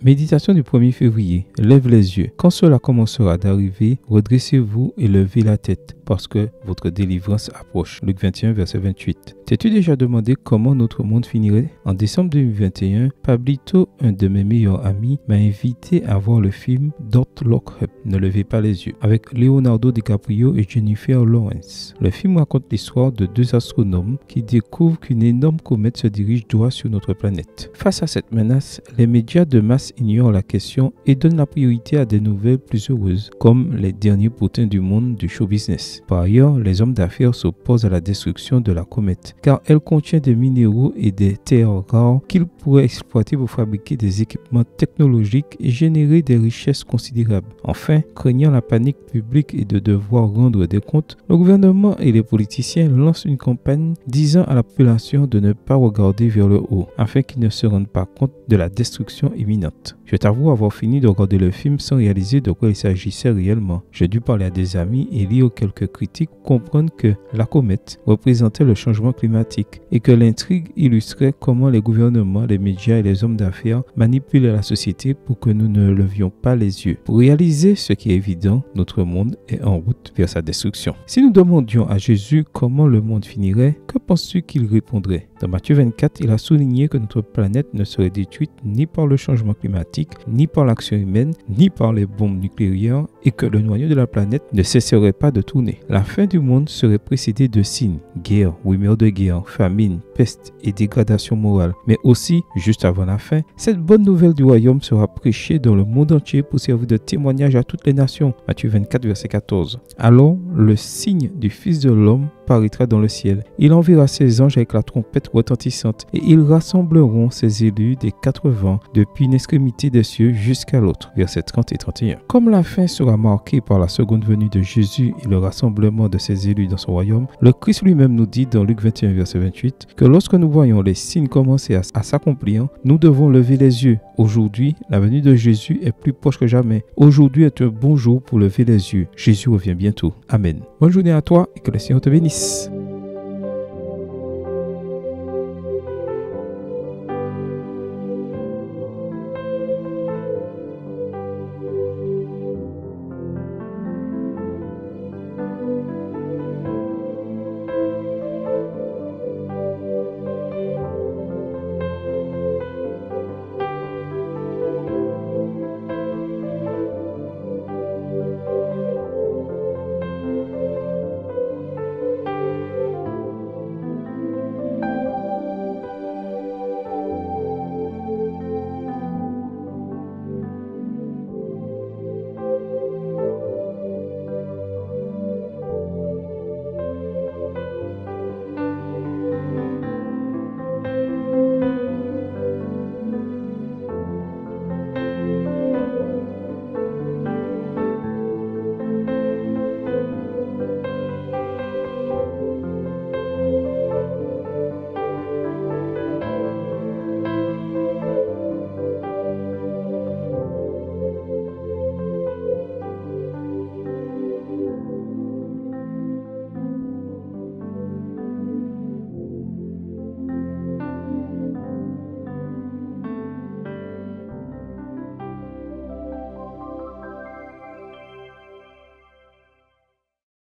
Méditation du 1er février. Lève les yeux. Quand cela commencera d'arriver, redressez-vous et levez la tête, parce que votre délivrance approche. Luc 21, verset 28. T'es-tu déjà demandé comment notre monde finirait? En décembre 2021, Pablito, un de mes meilleurs amis, m'a invité à voir le film Don't Look Up, Ne levez pas les yeux, avec Leonardo DiCaprio et Jennifer Lawrence. Le film raconte l'histoire de deux astronomes qui découvrent qu'une énorme comète se dirige droit sur notre planète. Face à cette menace, les médias de masse ignorent la question et donnent la priorité à des nouvelles plus heureuses, comme les derniers potins du monde du show business. Par ailleurs, les hommes d'affaires s'opposent à la destruction de la comète, car elle contient des minéraux et des terres rares qu'ils pourraient exploiter pour fabriquer des équipements technologiques et générer des richesses considérables. Enfin, craignant la panique publique et de devoir rendre des comptes, le gouvernement et les politiciens lancent une campagne disant à la population de ne pas regarder vers le haut, afin qu'ils ne se rendent pas compte de la destruction imminente. Je t'avoue avoir fini de regarder le film sans réaliser de quoi il s'agissait réellement. J'ai dû parler à des amis et lire quelques critiques pour comprendre que la comète représentait le changement climatique et que l'intrigue illustrait comment les gouvernements, les médias et les hommes d'affaires manipulent la société pour que nous ne levions pas les yeux. Pour réaliser ce qui est évident, notre monde est en route vers sa destruction. Si nous demandions à Jésus comment le monde finirait, que penses-tu qu'il répondrait? Dans Matthieu 24, il a souligné que notre planète ne serait détruite ni par le changement climatique, ni par l'action humaine, ni par les bombes nucléaires et que le noyau de la planète ne cesserait pas de tourner. La fin du monde serait précédée de signes, guerre, rumeurs de guerre, famine, peste et dégradation morale. Mais aussi, juste avant la fin, cette bonne nouvelle du royaume sera prêchée dans le monde entier pour servir de témoignage à toutes les nations. Matthieu 24, verset 14. Alors, le signe du Fils de l'homme paraîtra dans le ciel. Il enverra ses anges avec la trompette retentissante et ils rassembleront ses élus des 4 vents depuis une extrémité des cieux jusqu'à l'autre. Versets 30 et 31. Comme la fin sera marquée par la seconde venue de Jésus et le rassemblement de ses élus dans son royaume, le Christ lui-même nous dit dans Luc 21, verset 28 que lorsque nous voyons les signes commencer à s'accomplir, nous devons lever les yeux. Aujourd'hui, la venue de Jésus est plus proche que jamais. Aujourd'hui est un bon jour pour lever les yeux. Jésus revient bientôt. Amen. Bonne journée à toi et que le Seigneur te bénisse.